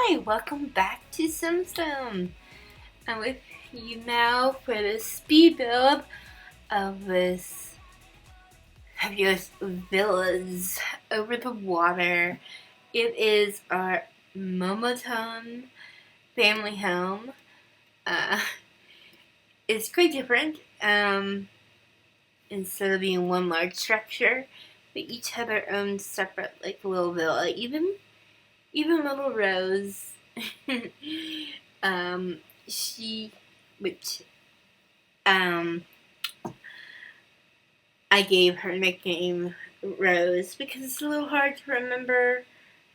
Hi, welcome back to Simstone. I'm with you now for the speed build of this fabulous villas over the water. It is our Momotone family home. It's quite different. Instead of being one large structure, they each have their own separate little villa. Even little Rose. um, she, which I gave her nickname Rose because it's a little hard to remember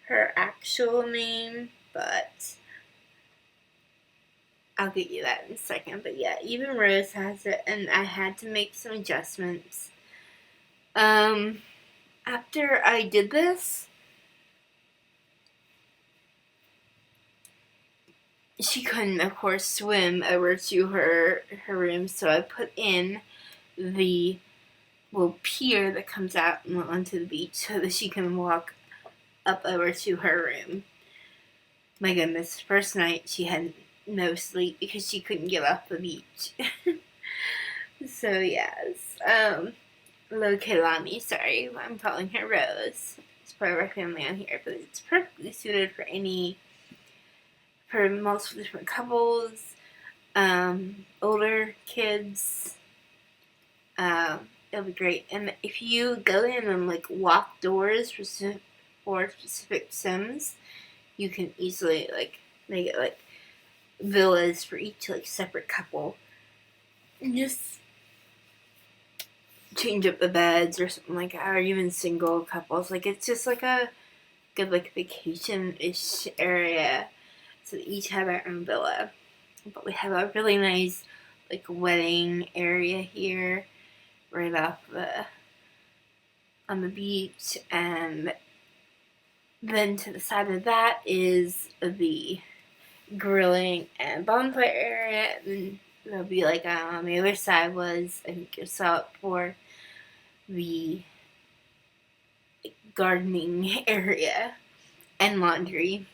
her actual name, but I'll get you that in a second. But yeah, even Rose has it, and I had to make some adjustments. After I did this, she couldn't, of course, swim over to her room, so I put in the little pier that comes out onto the beach so that she can walk up over to her room. My goodness, first night she had no sleep because she couldn't get off the beach. So yes, Sulani, sorry, I'm calling her Rose. It's part of our family on here, but it's perfectly suited for multiple different couples, older kids. It'll be great. And if you go in and walk doors for specific Sims, you can easily make it villas for each separate couple. And just change up the beds or something like that, or even single couples. It's just a good vacation-ish area. So they each have their own villa. But we have a really nice wedding area here right off on the beach, and then to the side of that is the grilling and bonfire area, and then there'll be on the other side was, I think you saw it before, the gardening area and laundry.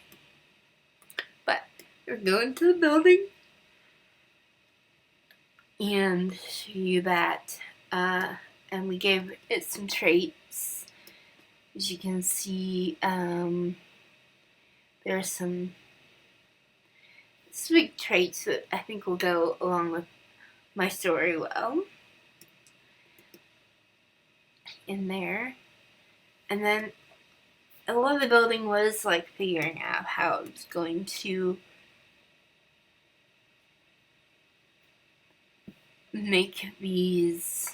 But we're going to the building and show you that. And we gave it some traits. As you can see, there's some specific traits that I think will go along with my story well in there. And then a lot of the building was figuring out how I was going to make these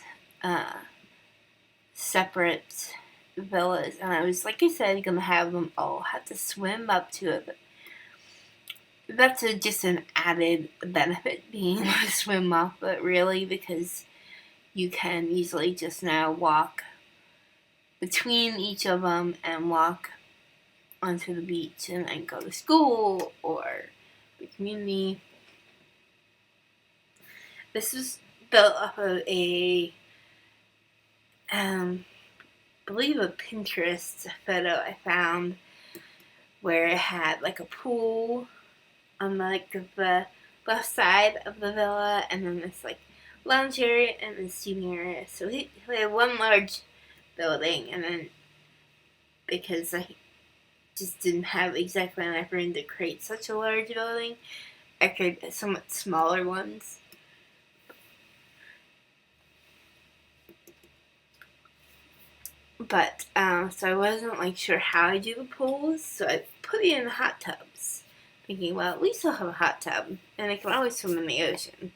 separate villas, and I was, like I said, gonna have them all have to swim up to it. But that's just an added benefit, being able to swim off it, really, because you can easily just now walk between each of them and walk onto the beach and then go to school or the community. This was built off of I believe a Pinterest photo I found where it had a pool on the left side of the villa, and then this lounge area and the seating area. So we had one large building, and then because I just didn't have exactly enough room to create such a large building, I created somewhat smaller ones. But so I wasn't sure how I do the pools, so I put it in the hot tubs, thinking, well, at least I'll have a hot tub, and I can always swim in the ocean.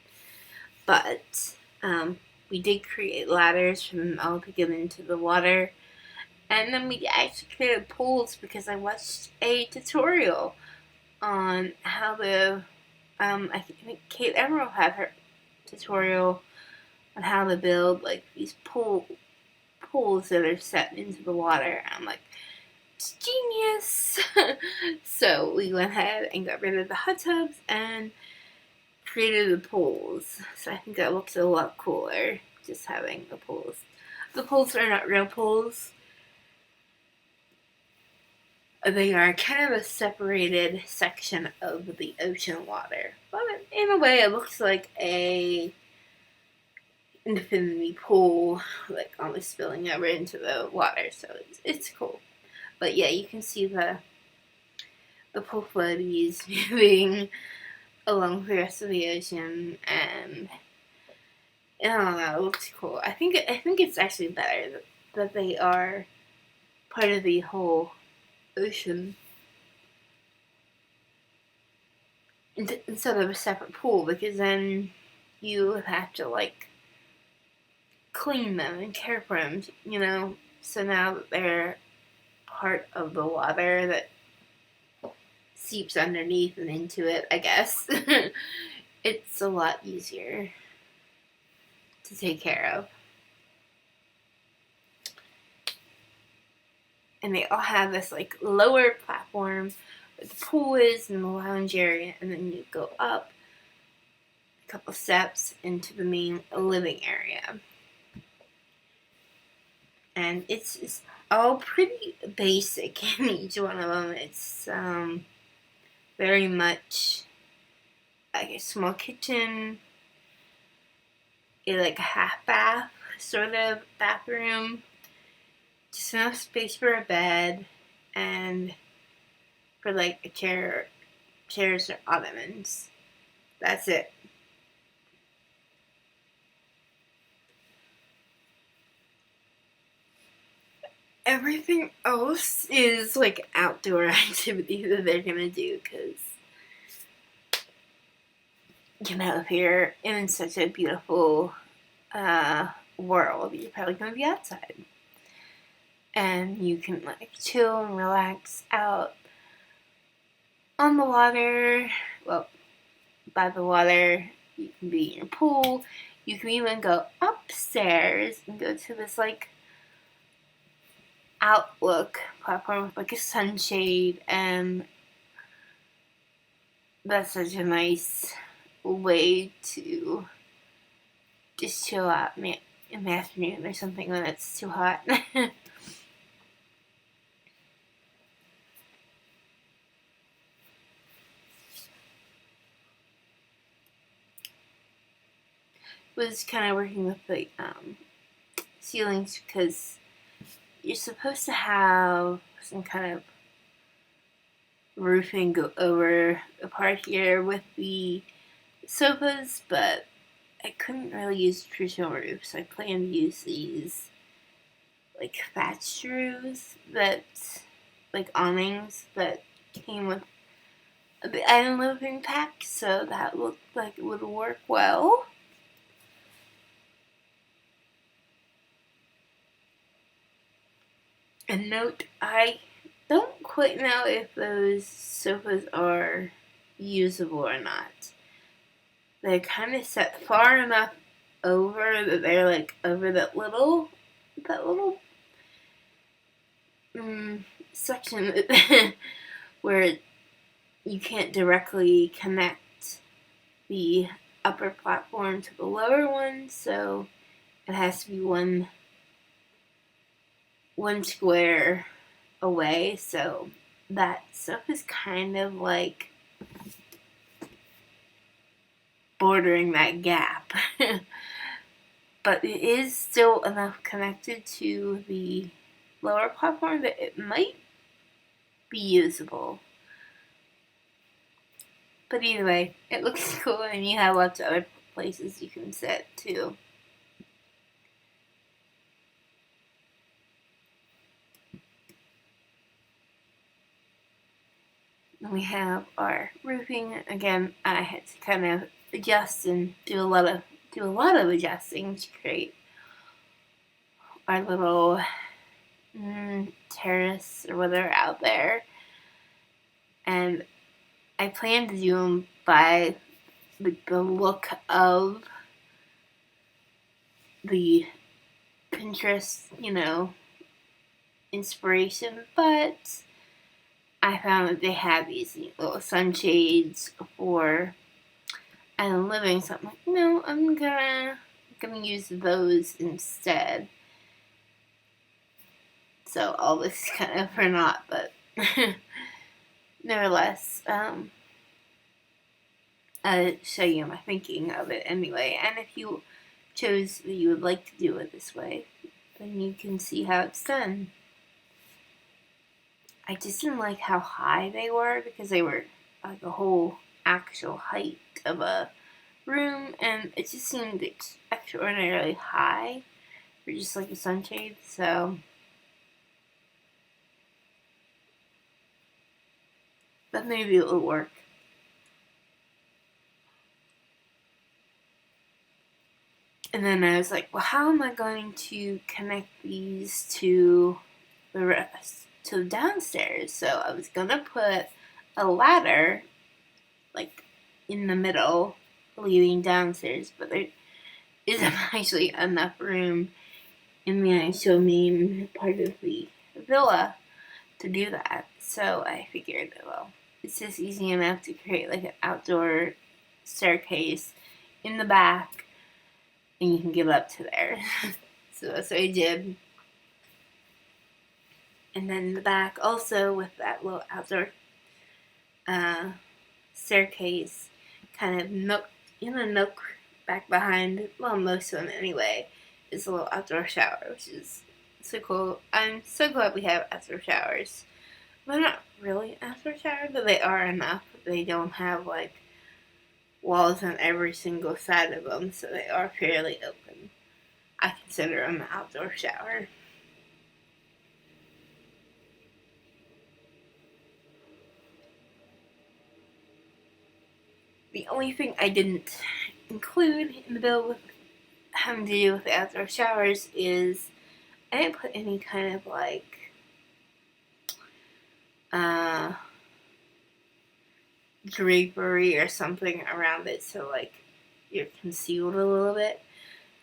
But we did create ladders for them all to get into the water, and then we actually created pools because I watched a tutorial on how to. I think Kate Emerald had her tutorial on how to build these pools that are set into the water. And I'm like, it's genius. So we went ahead and got rid of the hot tubs and created the pools. So I think that looks a lot cooler, just having the pools. The pools are not real pools. they are kind of a separated section of the ocean water. But in a way, it looks like a infinity pool, like almost spilling over into the water. So it's cool. But yeah, you can see the pool floaties moving along the rest of the ocean, and I don't know, it looks cool. I think it's actually better that they are part of the whole ocean instead of a separate pool, because then you would have to like clean them and care for them, you know. So now that they're part of the water that seeps underneath and into it, I guess, it's a lot easier to take care of. And they all have this like lower platform where the pool is and the lounge area, and then you go up a couple steps into the main living area. And it's all pretty basic in each one of them. It's very much like a small kitchen, like a half bath sort of bathroom, just enough space for a bed, and for like a chairs or ottomans. That's it. Everything else is like outdoor activity that they're gonna do, because you know, if you're in such a beautiful world, you're probably gonna be outside, and you can like chill and relax out on the water. Well, by the water, you can be in your pool. You can even go upstairs and go to this like outlook platform with like a sunshade, and that's such a nice way to just chill out in the afternoon or something when it's too hot. Was kind of working with the ceilings, because you're supposed to have some kind of roofing go over the part here with the sofas, but I couldn't really use traditional roofs, so I plan to use these like thatched roofs that, like awnings that came with the island living pack, so that looked like it would work well. And note, I don't quite know if those sofas are usable or not. They're kind of set far enough over that they're like over that little section where you can't directly connect the upper platform to the lower one, so it has to be one square away, so that stuff is kind of like bordering that gap. But it is still enough connected to the lower platform that it might be usable. But either way, it looks cool, and you have lots of other places you can sit too. Then we have our roofing. Again, I had to kind of adjust and do a lot of adjusting to create our little terrace or whatever out there. And I plan to do them by the look of the Pinterest, inspiration, but I found that they have these little sunshades for island living, so I'm like, no, I'm gonna use those instead. So all this is kind of for naught, but nevertheless, I'll show you my thinking of it anyway. And if you chose that you would like to do it this way, then you can see how it's done. I just didn't like how high they were because they were like a whole actual height of a room, and it just seemed extraordinarily high for just like a sunshade. So, but maybe it will work. And then I was like, well, how am I going to connect these to the rest, to the downstairs? So I was gonna put a ladder like in the middle leading downstairs, but there isn't actually enough room in the actual main part of the villa to do that. So I figured, well, it's just easy enough to create like an outdoor staircase in the back, and you can get up to there. So that's what I did. And then in the back, also with that little outdoor staircase, kind of nook back behind, well, most of them anyway, is a little outdoor shower, which is so cool. I'm so glad we have outdoor showers. They're not really outdoor showers, but they are enough. They don't have like walls on every single side of them, so they are fairly open. I consider them an outdoor shower. The only thing I didn't include in the bill with having to do with the outdoor showers is I didn't put any kind of like drapery or something around it, so like you're concealed a little bit.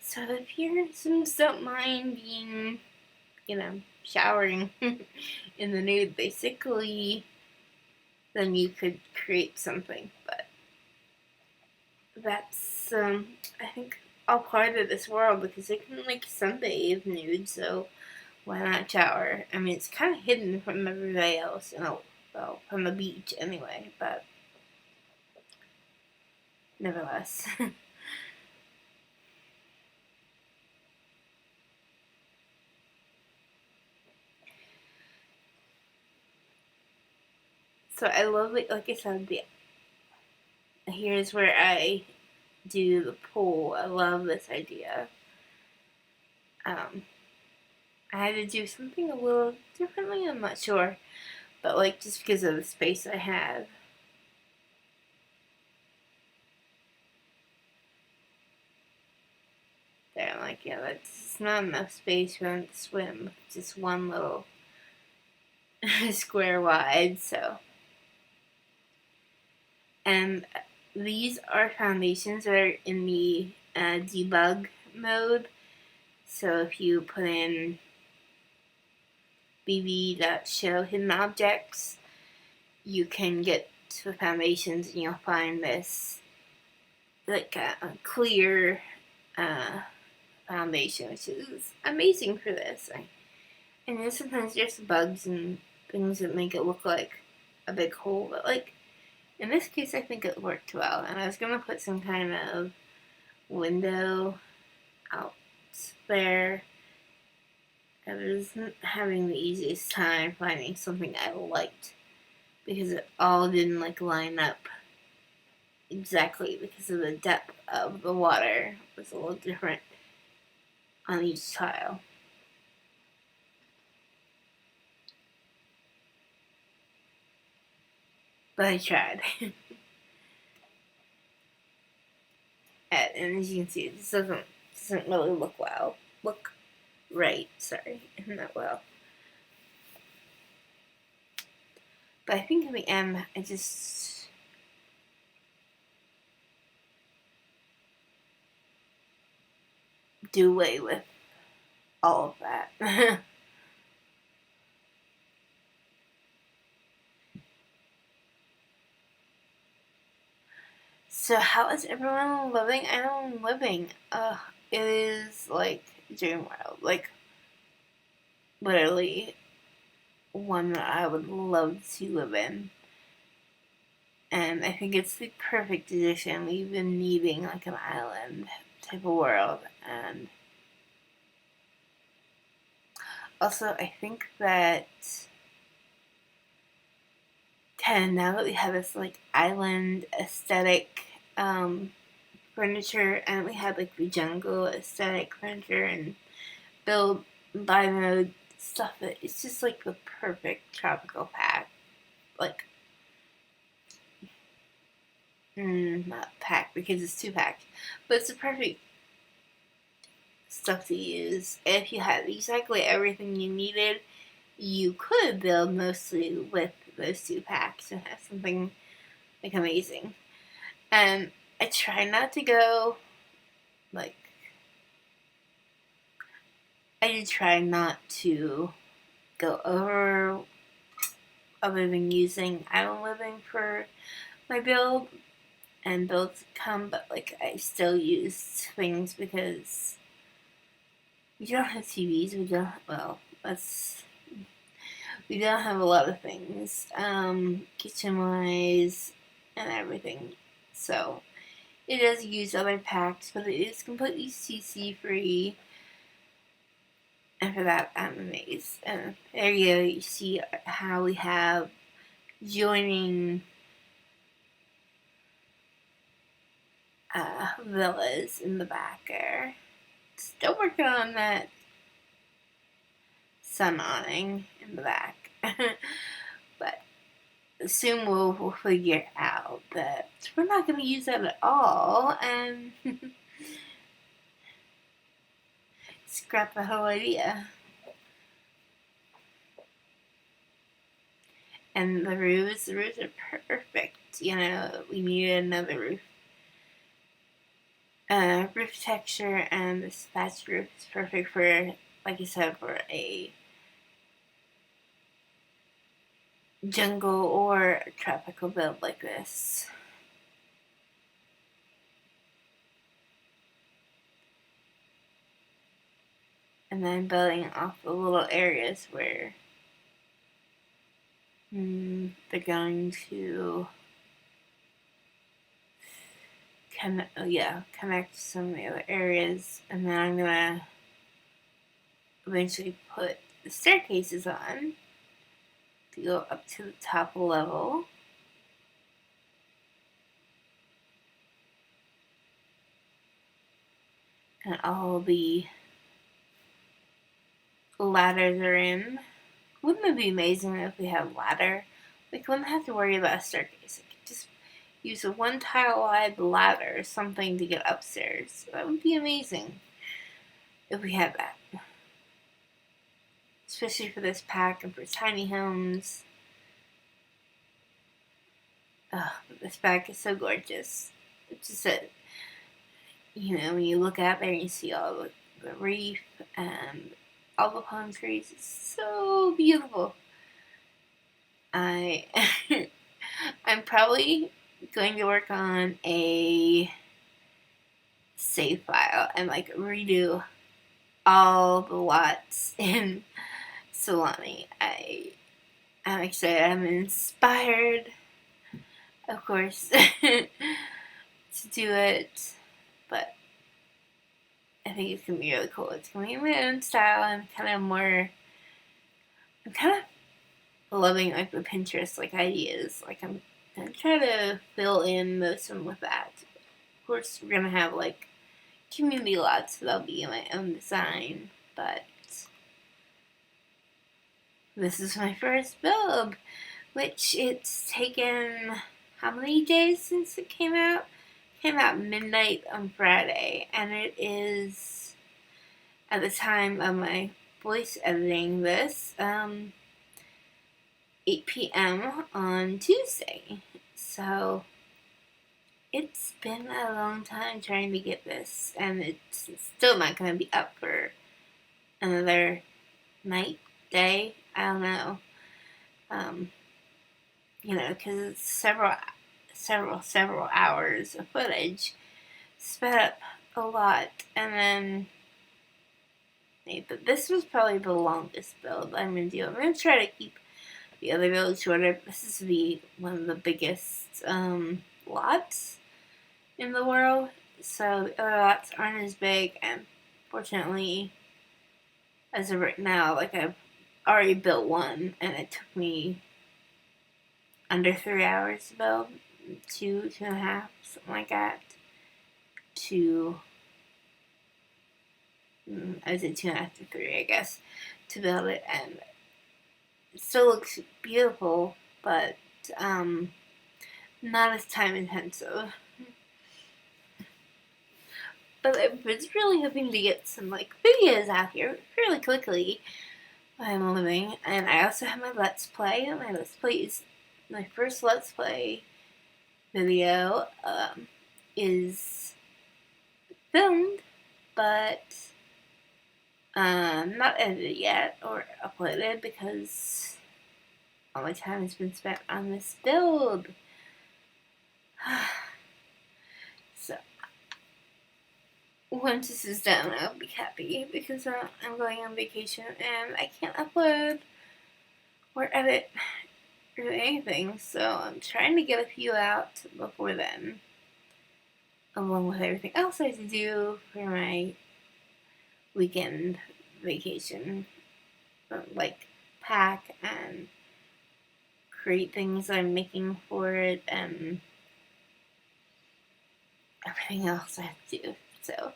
So if your Sims don't mind being, showering in the nude, basically, then you could create something. But that's, I think, all part of this world because they can like sunbathe nude, so why not shower? I mean, it's kind of hidden from everybody else, well, from the beach anyway, but nevertheless. So I love it, like I said, here's where I do the pool. I love this idea. I had to do something a little differently, I'm not sure, but like just because of the space I have. There, I'm like, yeah, that's not enough space for them to swim. Just one little square wide, so. And these are foundations that are in the debug mode. So if you put in bb.show hidden objects, you can get to the foundations and you'll find this like a clear foundation, which is amazing for this. And then sometimes there's bugs and things that make it look like a big hole, but like in this case I think it worked well. And I was gonna put some kind of window out there. I wasn't having the easiest time finding something I liked because it all didn't like line up exactly because of the depth of the water was a little different on each tile. But I tried. And as you can see, this doesn't really look right, not well. But I think in the end, I just do away with all of that. So how is everyone living? I know I'm living. It is like dream world. Like literally one that I would love to live in. And I think it's the perfect addition. We've been needing like an island type of world. And also, I think that kind of now that we have this like island aesthetic furniture, and we have like the jungle aesthetic furniture and build by mode stuff, it's just like the perfect tropical pack. Like, not pack because it's 2-pack, but it's the perfect stuff to use. If you had exactly everything you needed, you could build mostly with those 2-packs and have something like amazing. And I try not to go like I do try not to go over other than using island living for my build and builds come, but like I still use things because we don't have TVs. We don't have a lot of things, kitchen wise and everything. So it does use other packs, but it is completely CC free. And for that, I'm amazed. And there you go. You see how we have joining villas in the back there. Still working on that sun awning in the back. But soon we'll figure out that we're not going to use that at all and scrap the whole idea. And the roofs are perfect. You know, we needed another roof. Roof texture and this thatched roof is perfect for, like I said, for a jungle or a tropical build like this. And then building off the little areas where they're going to connect to some of the other areas. And then I'm gonna eventually put the staircases on to go up to the top level. And all the ladders are in. Wouldn't it be amazing if we had a ladder? We wouldn't have to worry about a staircase. I could just use a 1-tile wide ladder or something to get upstairs. That would be amazing if we had that. Especially for this pack and for tiny homes. Oh, this pack is so gorgeous. It's just that, when you look out there and you see all the reef and all the palm trees, it's so beautiful. I'm probably going to work on a save file and like redo all the lots in Sulani. I'm excited. I'm inspired, of course, to do it, but I think it's gonna be really cool. It's gonna be my own style. I'm kind of loving like the Pinterest like ideas. Like I'm gonna try to fill in most of them with that. Of course, we're gonna have like community lots, so that'll be my own design. But this is my first build, which it's taken how many days since it came out? It came out midnight on Friday, and it is at the time of my voice editing this 8 p.m. on Tuesday. So it's been a long time trying to get this, and it's still not going to be up for another night, day, I don't know. Because it's several hours of footage, sped up a lot, and then but this was probably the longest build I'm going to do. I'm going to try to keep the other build shorter. This is one of the biggest lots in the world, so the other lots aren't as big, and fortunately, as of right now, like I've already built one, and it took me under 3 hours to build, 2.5, something like that, I was at 2.5 to 3, I guess, to build it, and it still looks beautiful, but not as time intensive. But I was really hoping to get some videos out here fairly quickly while I'm living, and I also have my Let's Play. My first Let's Play video is filmed, but not edited yet or uploaded because all my time has been spent on this build. So once this is done, I'll be happy because I'm going on vacation and I can't upload or edit or anything. So I'm trying to get a few out before then, along with everything else I have to do for my weekend vacation, like pack and create things I'm making for it and everything else I have to do. So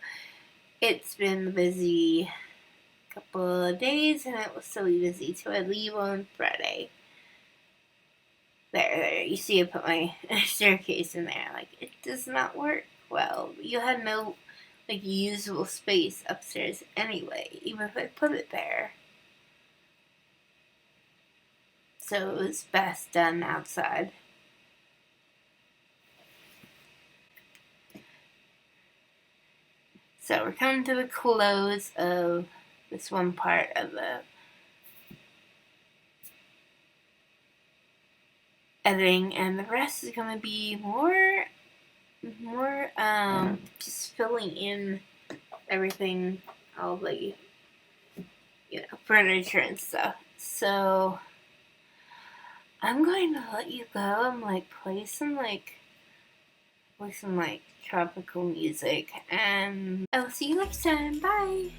it's been a busy couple of days, and it will still be busy till I leave on Friday. There, you see I put my staircase in there. It does not work well. You had no usable space upstairs anyway, even if I put it there. So it was best done outside. So we're coming to the close of this one part of the editing, and the rest is going to be more just filling in everything, all the furniture and stuff. So I'm going to let you go and play some tropical music, and I'll see you next time. Bye.